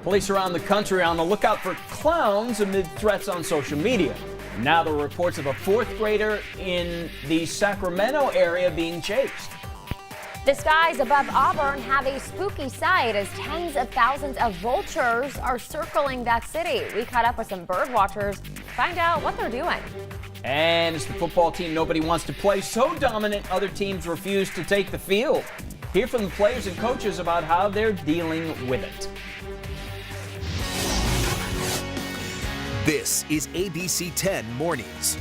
Police around the country are on the lookout for clowns amid threats on social media. Now there are reports of a fourth grader in the Sacramento area being chased. The skies above Auburn have a spooky sight as tens of thousands of vultures are circling that city. We caught up with some bird watchers to find out what they're doing. And it's the football team nobody wants to play, so dominant other teams refuse to take the field. Hear from the players and coaches about how they're dealing with it. This is ABC10 Mornings.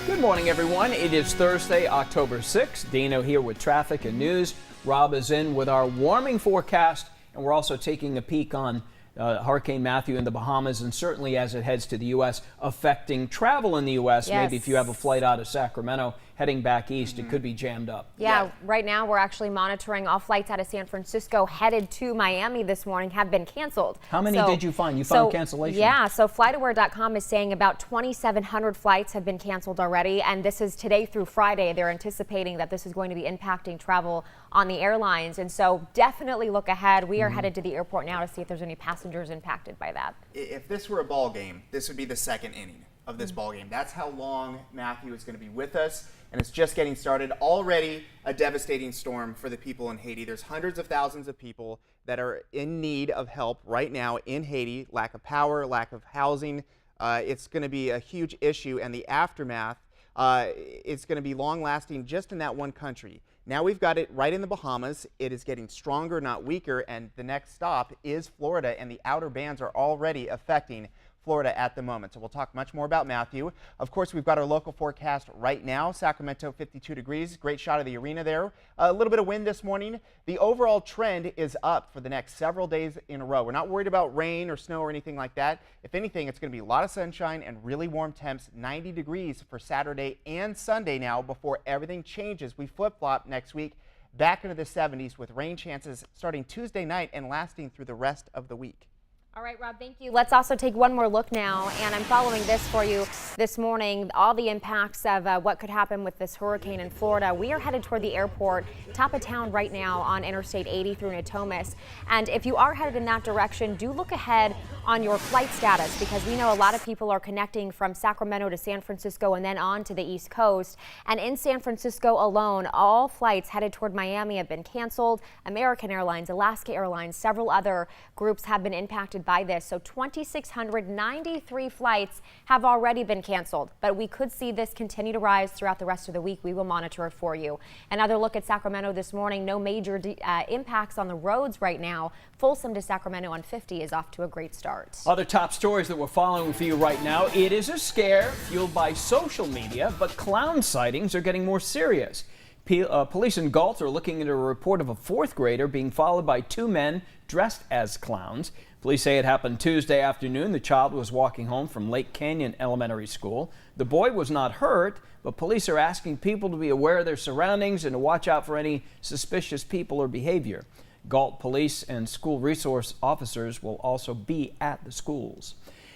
Good morning, everyone. It is Thursday, October 6th. Dino here with traffic and news. Rob is in with our warming forecast, and we're also taking a peek on Hurricane Matthew in the Bahamas, and certainly as it heads to the U.S., affecting travel in the U.S. Yes. Maybe if you have a flight out of Sacramento heading back east, it could be jammed up. Yeah, right now we're actually monitoring all flights out of San Francisco headed to Miami this morning have been canceled. How many did you find? You found cancellation? Yeah, so FlightAware.com is saying about 2,700 flights have been canceled already, and this is today through Friday. They're anticipating that this is going to be impacting travel on the airlines, and so definitely look ahead. We are headed to the airport now to see if there's any passengers impacted by that. If this were a ball game, this would be the second inning of this ball game. That's how long Matthew is going to be with us, and it's just getting started. Already a devastating storm for the people in Haiti. There's hundreds of thousands of people that are in need of help right now in Haiti. Lack of power, lack of housing. It's going to be a huge issue, and the aftermath is going to be long-lasting just in that one country. Now we've got it right in the Bahamas. It is getting stronger, not weaker, and the next stop is Florida, and the outer bands are already affecting Florida at the moment. So we'll talk much more about Matthew. Of course, we've got our local forecast right now. Sacramento, 52 degrees. Great shot of the arena there. A little bit of wind this morning. The overall trend is up for the next several days in a row. We're not worried about rain or snow or anything like that. If anything, it's going to be a lot of sunshine and really warm temps. 90 degrees for Saturday and Sunday now before everything changes. We flip-flop next week back into the 70s with rain chances starting Tuesday night and lasting through the rest of the week. All right, Rob, thank you. Let's also take one more look now, and I'm following this for you this morning, all the impacts of what could happen with this hurricane in Florida. We are headed toward the airport, top of town right now on Interstate 80 through Natomas. And if you are headed in that direction, do look ahead on your flight status, because we know a lot of people are connecting from Sacramento to San Francisco and then on to the East Coast. And in San Francisco alone, all flights headed toward Miami have been canceled. American Airlines, Alaska Airlines, several other groups have been impacted by this. So 2,693 flights have already been canceled, but we could see this continue to rise throughout the rest of the week. We will monitor it for you. Another look at Sacramento this morning. No major impacts on the roads right now. Folsom to Sacramento on 50 is off to a great start. Other top stories that we're following for you right now. It is a scare fueled by social media, but clown sightings are getting more serious. Police in Galt are looking into a report of a fourth grader being followed by two men dressed as clowns. Police say it happened Tuesday afternoon. The child was walking home from Lake Canyon Elementary School. The boy was not hurt, but police are asking people to be aware of their surroundings and to watch out for any suspicious people or behavior. Galt police and school resource officers will also be at the schools.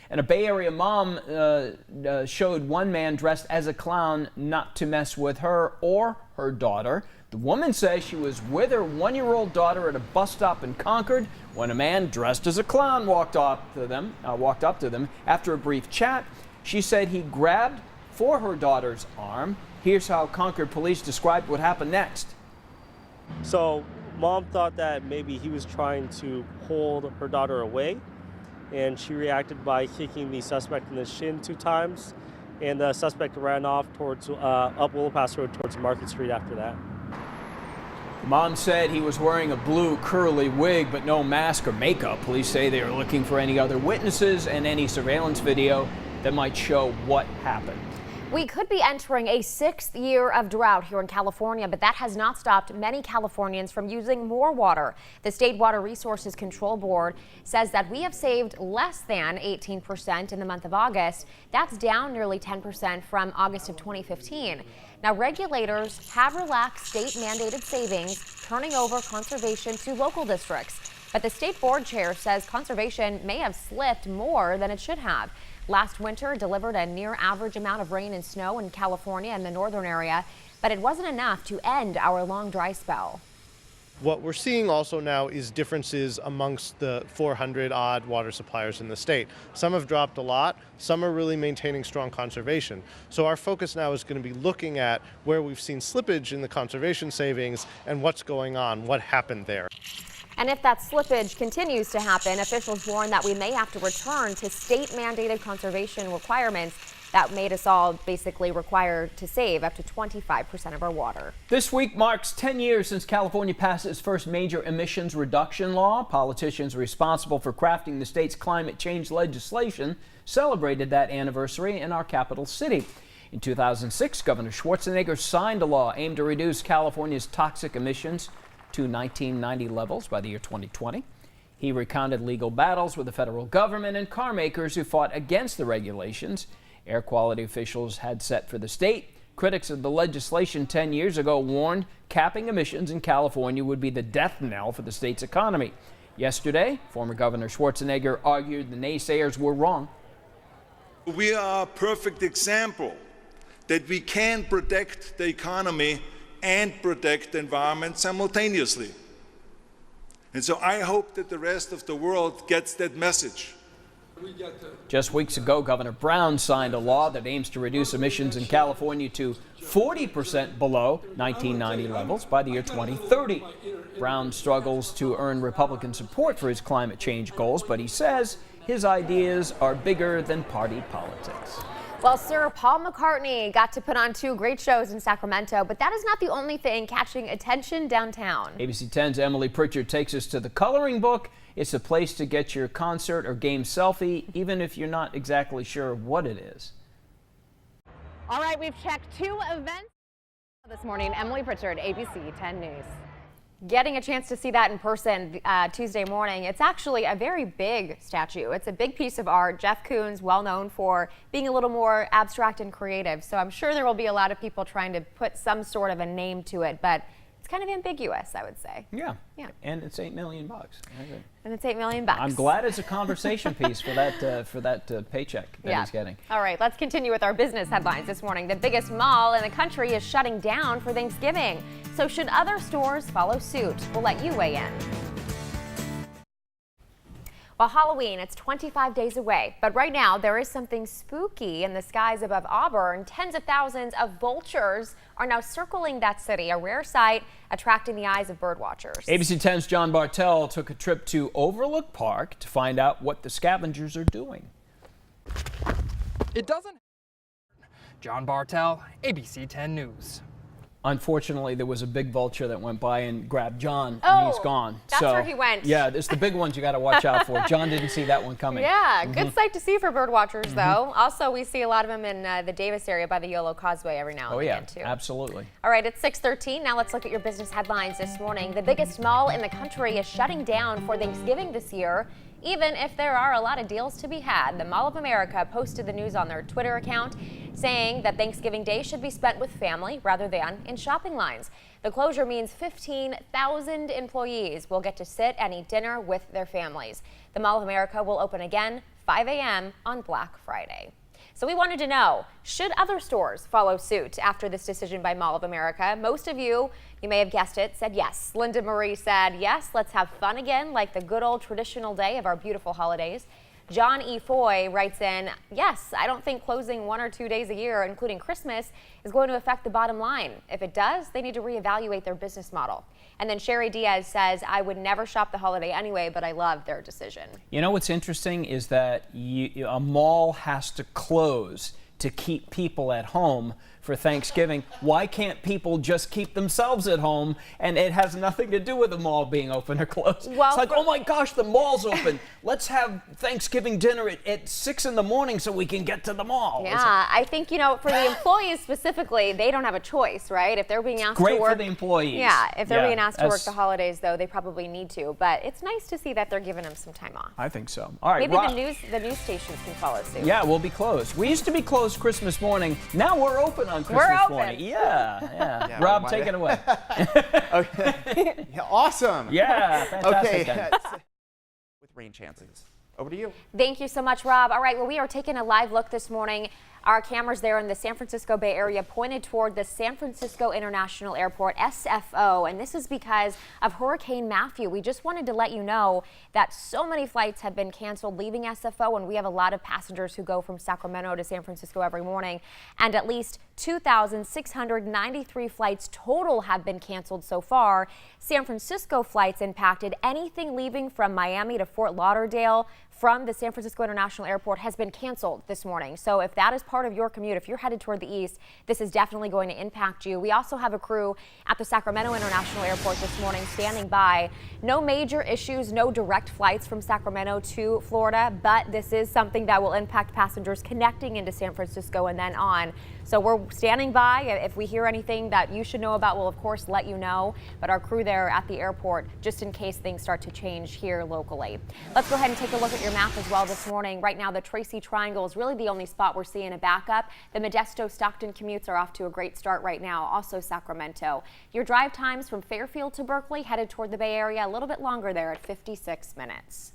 And a Bay Area mom showed one man dressed as a clown not to mess with her or her daughter. The woman says she was with her one-year-old daughter at a bus stop in Concord when a man dressed as a clown walked up to them. After a brief chat, she said he grabbed for her daughter's arm. Here's how Concord police described what happened next. So mom thought that maybe he was trying to hold her daughter away, and she reacted by kicking the suspect in the shin 2 times, and the suspect ran off towards up Willow Pass Road towards Market Street after that. Mom said he was wearing a blue curly wig but no mask or makeup. Police say they are looking for any other witnesses and any surveillance video that might show what happened. We could be entering a 6th year of drought here in California, but that has not stopped many Californians from using more water. The State Water Resources Control Board says that we have saved less than 18% in the month of August. That's down nearly 10% from August of 2015. Now, regulators have relaxed state-mandated savings, turning over conservation to local districts. But the state board chair says conservation may have slipped more than it should have. Last winter delivered a near average amount of rain and snow in California and the northern area, but it wasn't enough to end our long dry spell. What we're seeing also now is differences amongst the 400 odd water suppliers in the state. Some have dropped a lot, some are really maintaining strong conservation. So our focus now is going to be looking at where we've seen slippage in the conservation savings and what's going on, what happened there. And if that slippage continues to happen, officials warn that we may have to return to state-mandated conservation requirements that made us all basically required to save up to 25% of our water. This week marks 10 years since California passed its first major emissions reduction law. Politicians responsible for crafting the state's climate change legislation celebrated that anniversary in our capital city. In 2006, Governor Schwarzenegger signed a law aimed to reduce California's toxic emissions to 1990 levels by the year 2020. He recounted legal battles with the federal government and car makers who fought against the regulations air quality officials had set for the state. Critics of the legislation 10 years ago warned capping emissions in California would be the death knell for the state's economy. Yesterday, former Governor Schwarzenegger argued the naysayers were wrong. We are a perfect example that we can protect the economy and protect the environment simultaneously. And so I hope that the rest of the world gets that message. Just weeks ago, Governor Brown signed a law that aims to reduce emissions in California to 40% below 1990 levels by the year 2030. Brown struggles to earn Republican support for his climate change goals, but he says his ideas are bigger than party politics. Well, Sir Paul McCartney got to put on 2 great shows in Sacramento, but that is not the only thing catching attention downtown. ABC 10's Emily Pritchard takes us to the Coloring Book. It's a place to get your concert or game selfie, even if you're not exactly sure what it is. All right, we've checked 2 events this morning. Emily Pritchard, ABC 10 News. Getting a chance to see that in person Tuesday morning. It's actually a very big statue. It's a big piece of art. Jeff Koons, well known for being a little more abstract and creative. So I'm sure there will be a lot of people trying to put some sort of a name to it, but it's kind of ambiguous, I would say. Yeah. Yeah. And it's $8 million. And it's $8 million. I'm glad it's a conversation piece for that paycheck that he's getting. All right, let's continue with our business headlines this morning. The biggest mall in the country is shutting down for Thanksgiving. So should other stores follow suit? We'll let you weigh in. Well, Halloween, it's 25 days away, but right now there is something spooky in the skies above Auburn. Tens of thousands of vultures are now circling that city, a rare sight attracting the eyes of birdwatchers. ABC 10's John Bartell took a trip to Overlook Park to find out what the scavengers are doing. It doesn't. John Bartell, ABC 10 News. Unfortunately, there was a big vulture that went by and grabbed John, and he's gone. That's where he went. Yeah, it's the big ones you got to watch out for. John didn't see that one coming. Yeah, good sight to see for bird watchers, though. Also, we see a lot of them in the Davis area by the Yolo Causeway every now and again, too. Absolutely. All right, it's 6:13. Now let's look at your business headlines this morning. The biggest mall in the country is shutting down for Thanksgiving this year, even if there are a lot of deals to be had. The Mall of America posted the news on their Twitter account, saying that Thanksgiving Day should be spent with family rather than in shopping lines. The closure means 15,000 employees will get to sit and eat dinner with their families. The Mall of America will open again 5 a.m. on Black Friday. So we wanted to know, should other stores follow suit after this decision by Mall of America? Most of you may have guessed it, said yes. Linda Marie said, yes, let's have fun again, like the good old traditional day of our beautiful holidays. John E. Foy writes in, yes, I don't think closing 1 or 2 days a year, including Christmas, is going to affect the bottom line. If it does, they need to reevaluate their business model. And then Sherry Diaz says, I would never shop the holiday anyway, but I love their decision. You know what's interesting is that a mall has to close to keep people at home for Thanksgiving. Why can't people just keep themselves at home and it has nothing to do with the mall being open or closed? Well, it's like, oh my gosh, the mall's open. Let's have Thanksgiving dinner at 6 in the morning so we can get to the mall. Yeah, I think, for the employees specifically, they don't have a choice, right? If they're being asked to work. Great for the employees. Yeah, if they're being asked to work the holidays, though, they probably need to. But it's nice to see that they're giving them some time off. I think so. All right, maybe the news stations can follow suit. Yeah, we'll be closed. We used to be closed Christmas morning. Now we're open on Christmas morning. Yeah. Rob, take it away. Okay. Yeah, awesome. Yeah, fantastic. Okay. With rain chances. Over to you. Thank you so much, Rob. All right, well, we are taking a live look this morning Our cameras there in the San Francisco Bay Area pointed toward the San Francisco International Airport, SFO, and this is because of Hurricane Matthew. We just wanted to let you know that so many flights have been canceled leaving SFO, and we have a lot of passengers who go from Sacramento to San Francisco every morning, and at least 2,693 flights total have been canceled so far. San Francisco flights impacted. Anything leaving from Miami to Fort Lauderdale from the San Francisco International Airport has been canceled this morning. So if that is part of your commute, if you're headed toward the east, this is definitely going to impact you. We also have a crew at the Sacramento International Airport this morning standing by. No major issues, no direct flights from Sacramento to Florida, but this is something that will impact passengers connecting into San Francisco and then on. So we're standing by. If we hear anything that you should know about, we'll of course let you know. But our crew there at the airport, just in case things start to change here locally. Let's go ahead and take a look at your map as well this morning. Right now, the Tracy Triangle is really the only spot we're seeing a backup. The Modesto-Stockton commutes are off to a great start right now. Also Sacramento. Your drive times from Fairfield to Berkeley headed toward the Bay Area, a little bit longer there at 56 minutes.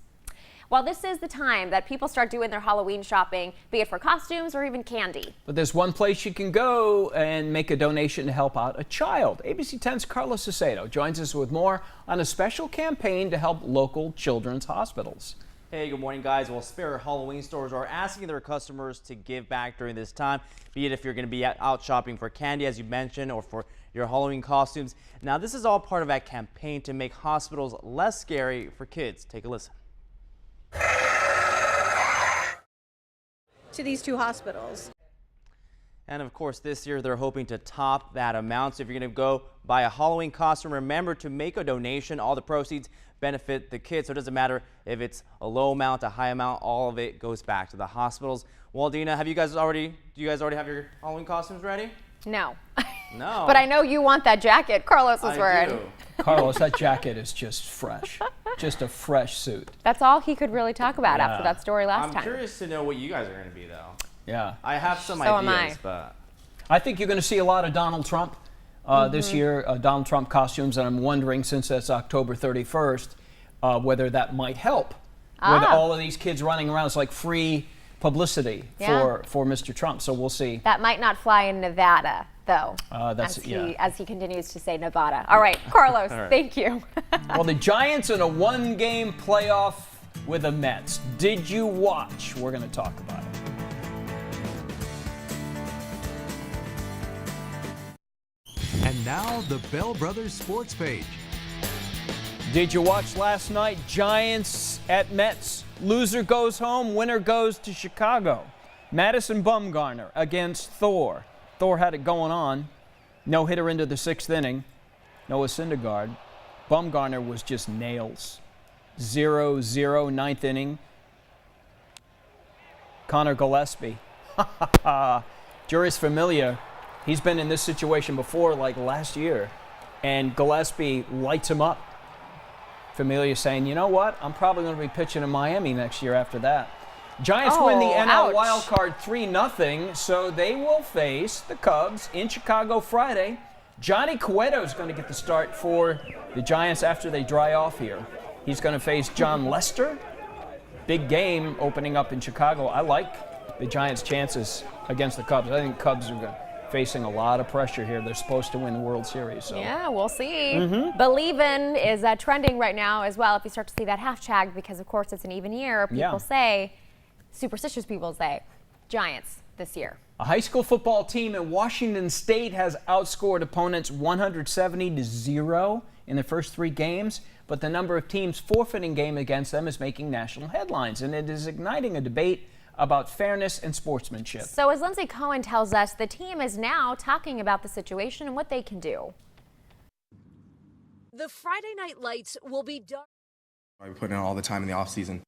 Well, this is the time that people start doing their Halloween shopping, be it for costumes or even candy. But there's one place you can go and make a donation to help out a child. ABC 10's Carlos Acedo joins us with more on a special campaign to help local children's hospitals. Hey, good morning, guys. Well, Spirit Halloween stores are asking their customers to give back during this time, be it if you're going to be out shopping for candy, as you mentioned, or for your Halloween costumes. Now, this is all part of that campaign to make hospitals less scary for kids. Take a listen. To these two hospitals. And of course, this year they're hoping to top that amount. So if you're going to go buy a Halloween costume, remember to make a donation. All the proceeds benefit the kids. So it doesn't matter if it's a low amount, a high amount, all of it goes back to the hospitals. Well, Dina, do you guys already have your Halloween costumes ready? No. No. But I know you want that jacket Carlos was wearing. Do. Carlos, that jacket is just fresh. Just a fresh suit. That's all he could really talk about after that story last time. I'm curious to know what you guys are going to be, though. Yeah. I have some So ideas, but I think you're going to see a lot of Donald Trump this year, Donald Trump costumes, and I'm wondering, since that's October 31st, whether that might help with all of these kids running around. It's like free publicity for Mr. Trump, so we'll see. That might not fly in Nevada, though, as he continues to say Nevada. All right, Carlos, thank you. Well, the Giants in a one-game playoff with the Mets. Did you watch? We're going to talk about it. And now the Bell Brothers Sports Page. Did you watch last night? Giants at Mets. Loser goes home, winner goes to Chicago. Madison Bumgarner against Thor. Thor had it going on. No hitter into the sixth inning. Noah Syndergaard. Bumgarner was just nails. 0-0 ninth inning. Connor Gillespie. Juris Familia. He's been in this situation before, like last year. And Gillespie lights him up. Familia saying, you know what? I'm probably going to be pitching in Miami next year after that. Giants win the NL wild card 3-0, so they will face the Cubs in Chicago Friday. Johnny Cueto is going to get the start for the Giants after they dry off here. He's going to face John Lester. Big game opening up in Chicago. I like the Giants' chances against the Cubs. I think Cubs are facing a lot of pressure here. They're supposed to win the World Series. So. Yeah, we'll see. Believin' is trending right now as well. If you start to see that hashtag, because of course it's an even year, people say, superstitious people say, Giants this year. A high school football team in Washington State has outscored opponents 170-0 in the first 3 games, but the number of teams forfeiting game against them is making national headlines, and it is igniting a debate about fairness and sportsmanship. So as Lindsay Cohen tells us, the team is now talking about the situation and what they can do. The Friday Night Lights will be done. I put in all the time in the off season.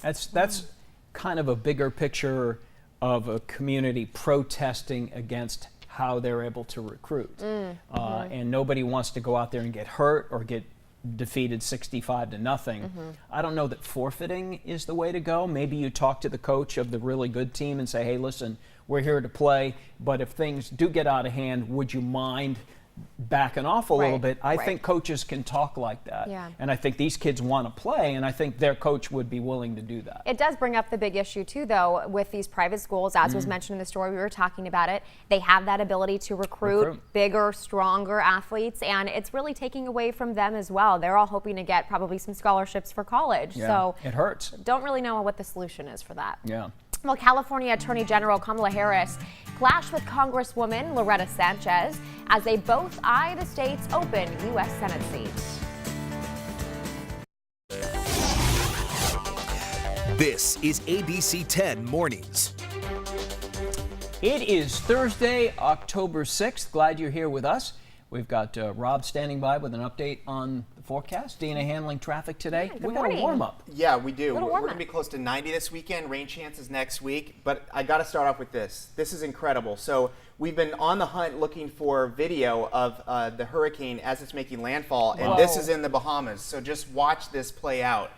That's kind of a bigger picture of a community protesting against how they're able to recruit. And nobody wants to go out there and get hurt or get defeated 65-0. I don't know that forfeiting is the way to go. Maybe you talk to the coach of the really good team and say, hey, listen, we're here to play, but if things do get out of hand, would you mind backing off a little Right, bit. I right. think coaches can talk like that. Yeah. And I think these kids want to play, and I think their coach would be willing to do that. It does bring up the big issue, too, though, with these private schools. As was mentioned in the story, we were talking about it. They have that ability to recruit bigger, stronger athletes, and it's really taking away from them as well. They're all hoping to get probably some scholarships for college. Yeah, So it hurts. don't really know what the solution is for that. Yeah. Well, California Attorney General Kamala Harris clashed with Congresswoman Loretta Sanchez as they both eye the state's open U.S. Senate seat. This is ABC10 Mornings. It is Thursday, October 6th. Glad you're here with us. We've got Rob standing by with an update on the forecast. Dina handling traffic today. Good We got morning. a warm up. Yeah, we do. Little We're warm going to up. be close to 90 this weekend. Rain chances next week. But I got to start off with this. This is incredible. So we've been on the hunt looking for video of the hurricane as it's making landfall. And this is in the Bahamas. So just watch this play out.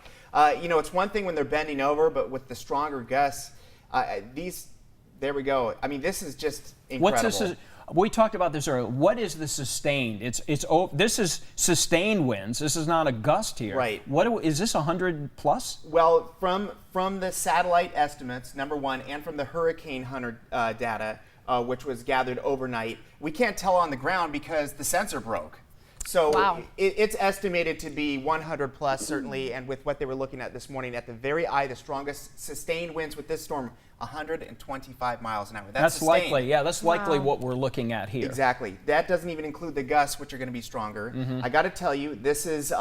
You know, it's one thing when they're bending over, but with the stronger gusts, there we go. I mean, this is just incredible. What's this? We talked about this earlier. What is the sustained? This is sustained winds. This is not a gust here. Right. Is this 100 plus? Well, from the satellite estimates, number one, and from the Hurricane Hunter data, which was gathered overnight, we can't tell on the ground because the sensor broke. So it's estimated to be 100 plus, certainly, and with what they were looking at this morning, at the very eye, the strongest sustained winds with this storm, 125 miles an hour. That's sustained. Likely. Yeah, that's likely what we're looking at here. Exactly. That doesn't even include the gusts, which are going to be stronger. I got to tell you, this is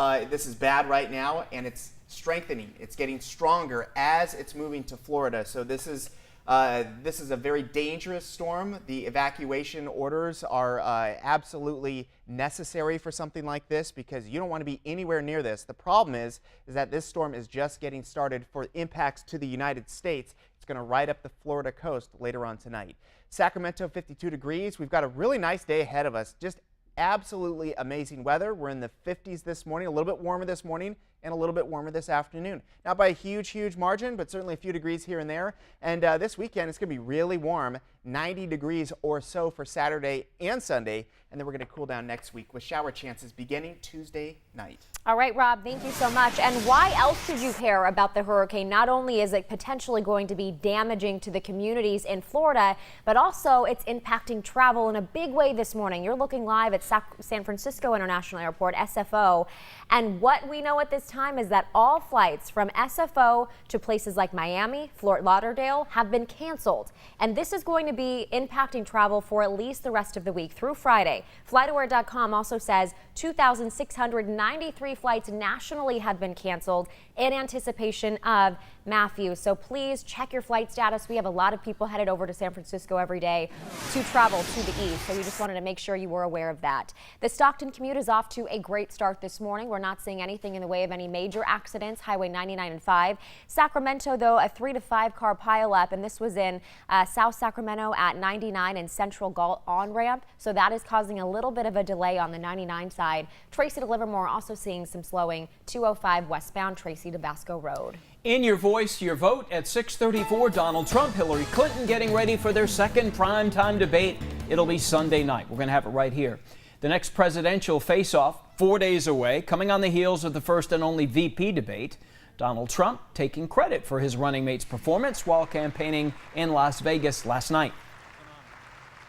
bad right now, and it's strengthening. It's getting stronger as it's moving to Florida. So this is a very dangerous storm. The evacuation orders are absolutely necessary for something like this because you don't want to be anywhere near this. The problem is that this storm is just getting started for impacts to the United States. It's going to ride up the Florida coast later on tonight. Sacramento, 52 degrees. We've got a really nice day ahead of us. Just absolutely amazing weather. We're in the 50s this morning, a little bit warmer this morning and a little bit warmer this afternoon. Not by a huge margin, but certainly a few degrees here and there. And this weekend, it's going to be really warm, 90 degrees or so for Saturday and Sunday. And then we're going to cool down next week with shower chances beginning Tuesday night. All right, Rob, thank you so much. And why else should you care about the hurricane? Not only is it potentially going to be damaging to the communities in Florida, but also it's impacting travel in a big way this morning. You're looking live at San Francisco International Airport, SFO. And what we know at this time is that all flights from SFO to places like Miami, Fort Lauderdale have been canceled. And this is going to be impacting travel for at least the rest of the week through Friday. FlightAware.com also says 2,693 flights nationally have been canceled in anticipation of Matthew. So please check your flight status. We have a lot of people headed over to San Francisco every day to travel to the east. So we just wanted to make sure you were aware of that. The Stockton commute is off to a great start this morning. We're not seeing anything in the way of any major accidents. Highway 99 and 5. Sacramento, though, a 3 to 5 car pileup, and this was in South Sacramento at 99 and Central Galt on-ramp. So that is causing a little bit of a delay on the 99 side. Tracy to Livermore also seeing some slowing. 205 westbound Tracy to Vasco Road. In your voice, your vote at 6:34. Donald Trump, Hillary Clinton getting ready for their second primetime debate. It'll be Sunday night. We're going to have it right here. The next presidential face-off, 4 days away, coming on the heels of the first and only VP debate. Donald Trump taking credit for his running mate's performance while campaigning in Las Vegas last night.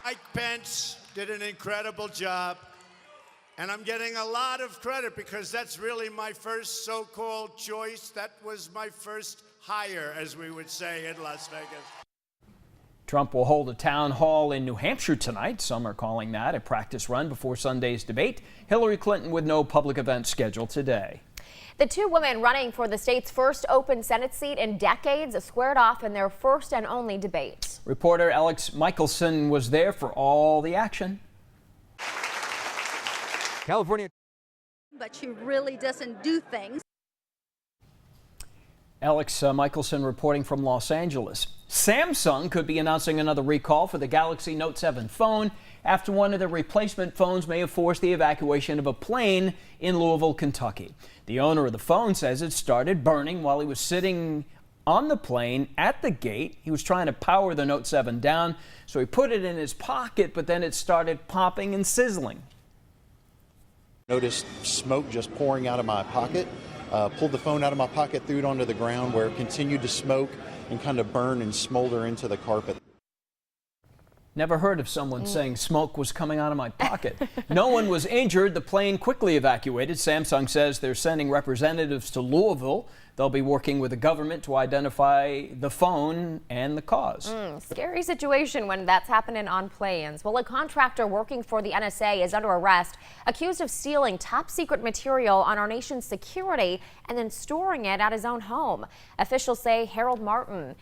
Mike Pence did an incredible job. And I'm getting a lot of credit because that's really my first so-called choice. That was my first hire, as we would say in Las Vegas. Trump will hold a town hall in New Hampshire tonight. Some are calling that a practice run before Sunday's debate. Hillary Clinton with no public event scheduled today. The two women running for the state's first open Senate seat in decades squared off in their first and only debate. Reporter Alex Michelson was there for all the action. California. But she really doesn't do things. Alex Michelson reporting from Los Angeles. Samsung could be announcing another recall for the Galaxy Note 7 phone after one of the replacement phones may have forced the evacuation of a plane in Louisville, Kentucky. The owner of the phone says it started burning while he was sitting on the plane at the gate. He was trying to power the Note 7 down, so he put it in his pocket, but then it started popping and sizzling. Noticed smoke just pouring out of my pocket. Pulled the phone out of my pocket, threw it onto the ground where it continued to smoke and kind of burn and smolder into the carpet. Never heard of someone saying smoke was coming out of my pocket. No one was injured. The plane quickly evacuated. Samsung says they're sending representatives to Louisville. They'll be working with the government to identify the phone and the cause. Scary situation when that's happening on planes. Well, a contractor working for the NSA is under arrest, accused of stealing top secret material on our nation's security and then storing it at his own home. Officials say Harold Martin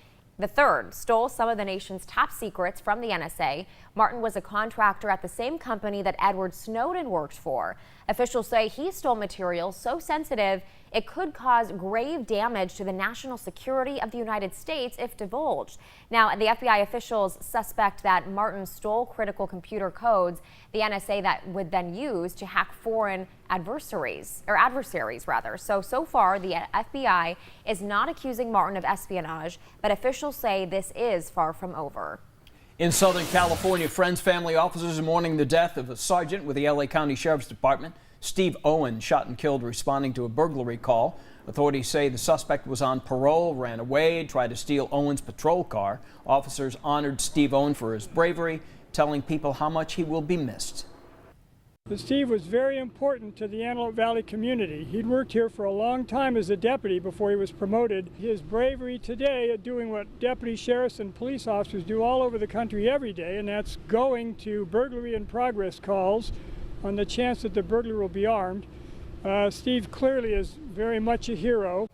III stole some of the nation's top secrets from the NSA. Martin was a contractor at the same company that Edward Snowden worked for. Officials say he stole material so sensitive it could cause grave damage to the national security of the United States if divulged. Now, the FBI officials suspect that Martin stole critical computer codes the NSA that would then use to hack foreign adversaries. So far, the FBI is not accusing Martin of espionage, but officials say this is far from over. In Southern California, friends, family, officers are mourning the death of a sergeant with the LA County Sheriff's Department. Steve Owen shot and killed responding to a burglary call. Authorities say the suspect was on parole, ran away, tried to steal Owen's patrol car. Officers honored Steve Owen for his bravery, telling people how much he will be missed. Steve was very important to the Antelope Valley community. He'd worked here for a long time as a deputy before he was promoted. His bravery today at doing what deputy sheriffs and police officers do all over the country every day, and that's going to burglary in progress calls on the chance that the burglar will be armed. Steve clearly is very much a hero.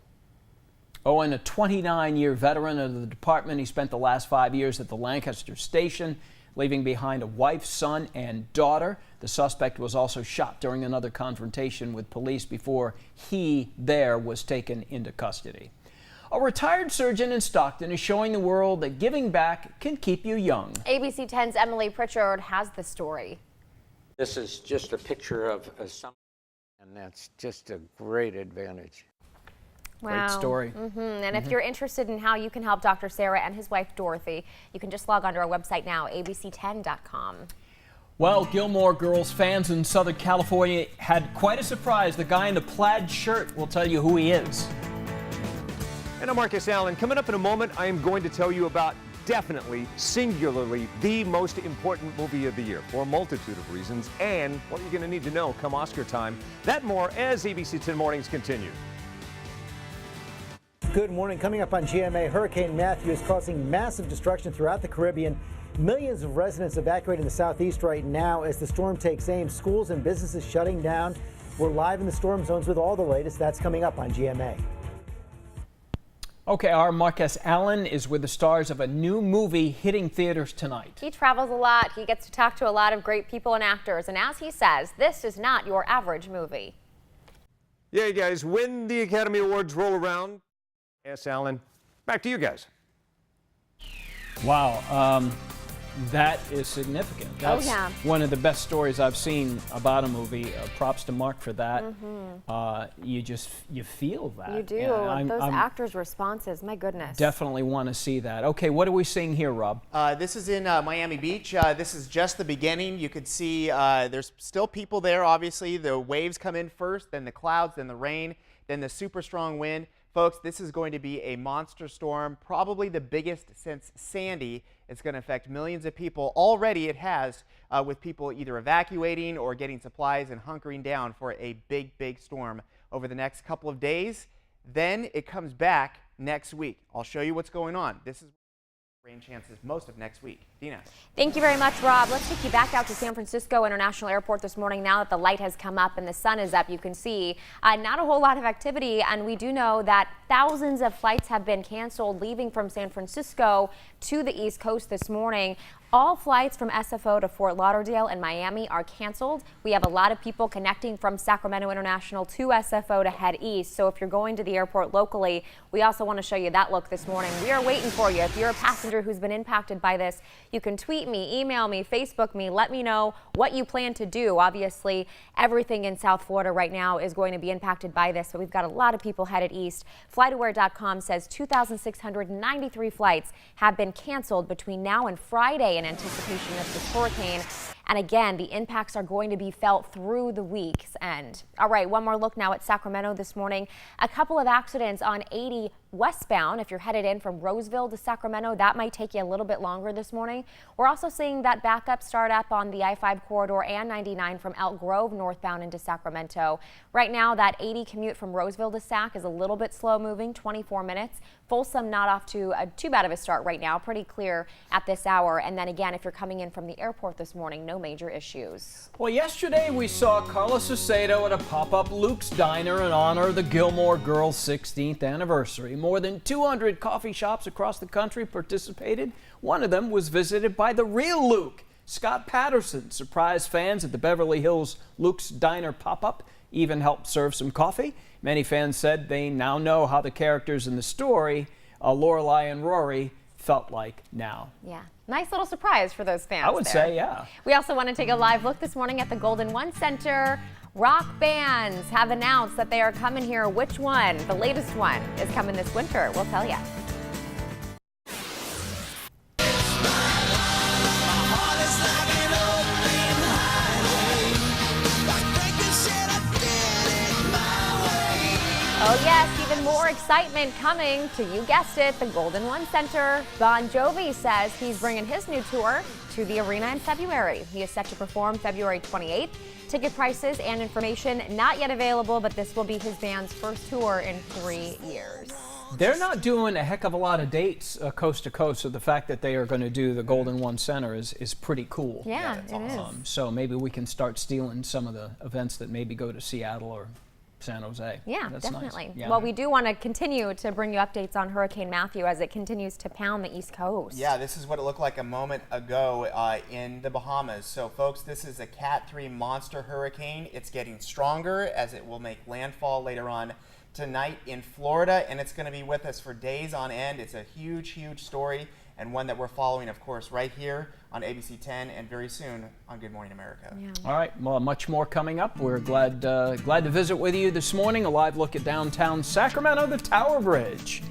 Owen, a 29-year veteran of the department, he spent the last 5 years at the Lancaster station, leaving behind a wife, son, and daughter. The suspect was also shot during another confrontation with police before he was taken into custody. A retired surgeon in Stockton is showing the world that giving back can keep you young. ABC 10's Emily Pritchard has the story. This is just a picture of some, and that's just a great advantage. Wow. Great story. And if you're interested in how you can help Dr. Sarah and his wife Dorothy, you can just log on to our website now, abc10.com. Well, Gilmore Girls fans in Southern California had quite a surprise. The guy in the plaid shirt will tell you who he is. And I'm Marcus Allen. Coming up in a moment, I am going to tell you about definitely, singularly, the most important movie of the year for a multitude of reasons and what you're going to need to know come Oscar time. That and more as ABC 10 Mornings continue. Good morning. Coming up on GMA, Hurricane Matthew is causing massive destruction throughout the Caribbean. Millions of residents evacuating the southeast right now as the storm takes aim. Schools and businesses shutting down. We're live in the storm zones with all the latest. That's coming up on GMA. Okay, our Marcus Allen is with the stars of a new movie hitting theaters tonight. He travels a lot. He gets to talk to a lot of great people and actors. And as he says, this is not your average movie. Yeah, guys, when the Academy Awards roll around, yes, Allen, back to you guys. Wow, that is significant. That's one of the best stories I've seen about a movie. Props to Mark for that. You feel that. You do. Those actors' responses, my goodness. Definitely want to see that. Okay, what are we seeing here, Rob? This is in Miami Beach. This is just the beginning. You could see there's still people there, obviously. The waves come in first, then the clouds, then the rain, then the super strong wind. Folks, this is going to be a monster storm, probably the biggest since Sandy. It's going to affect millions of people. Already it has, with people either evacuating or getting supplies and hunkering down for a big, big storm over the next couple of days. Then it comes back next week. I'll show you what's going on. This is rain chances most of next week. Dina. Thank you very much, Rob. Let's take you back out to San Francisco International Airport this morning. Now that the light has come up and the sun is up, you can see not a whole lot of activity. And we do know that thousands of flights have been canceled leaving from San Francisco to the East Coast this morning. All flights from SFO to Fort Lauderdale and Miami are canceled. We have a lot of people connecting from Sacramento International to SFO to head east. So if you're going to the airport locally, we also want to show you that look this morning. We are waiting for you. If you're a passenger who's been impacted by this, you can tweet me, email me, Facebook me, let me know what you plan to do. Obviously, everything in South Florida right now is going to be impacted by this, but we've got a lot of people headed east. FlightAware.com says 2,693 flights have been canceled between now and Friday in anticipation of this hurricane. And again, the impacts are going to be felt through the week's end. All right, one more look now at Sacramento this morning. A couple of accidents on 80 westbound. If you're headed in from Roseville to Sacramento, that might take you a little bit longer this morning. We're also seeing that backup start up on the I-5 corridor and 99 from Elk Grove northbound into Sacramento. Right now, that 80 commute from Roseville to Sac is a little bit slow moving, 24 minutes. Folsom not off to too bad of a start right now, pretty clear at this hour. And then again, if you're coming in from the airport this morning, no major issues. Well, yesterday we saw Carlos Acedo at a pop-up Luke's Diner in honor of the Gilmore Girls' 16th anniversary. More than 200 coffee shops across the country participated. One of them was visited by the real Luke. Scott Patterson surprised fans at the Beverly Hills Luke's Diner pop-up, even helped serve some coffee. Many fans said they now know how the characters in the story, Lorelai and Rory, felt like now. Yeah, nice little surprise for those fans. I would say, yeah. We also want to take a live look this morning at the Golden One Center. Rock bands have announced that they are coming here. Which one? The latest one is coming this winter. We'll tell you. Oh yes, even more excitement coming to, you guessed it, the Golden One Center. Bon Jovi says he's bringing his new tour to the arena in February. He is set to perform February 28th. Ticket prices and information not yet available, but this will be his band's first tour in 3 years. They're not doing a heck of a lot of dates coast to coast, so the fact that they are going to do the Golden One Center is pretty cool. Yeah, it is. So maybe we can start stealing some of the events that maybe go to Seattle or San Jose. Yeah, that's definitely. Nice. Yeah. Well, we do want to continue to bring you updates on Hurricane Matthew as it continues to pound the East Coast. Yeah, this is what it looked like a moment ago in the Bahamas. So, folks, this is a Cat 3 monster hurricane. It's getting stronger as it will make landfall later on tonight in Florida, and it's going to be with us for days on end. It's a huge, huge story, and one that we're following, of course, right here on ABC 10 and very soon on Good Morning America. Yeah. All right, well, much more coming up. We're glad to visit with you this morning. A live look at downtown Sacramento, the Tower Bridge.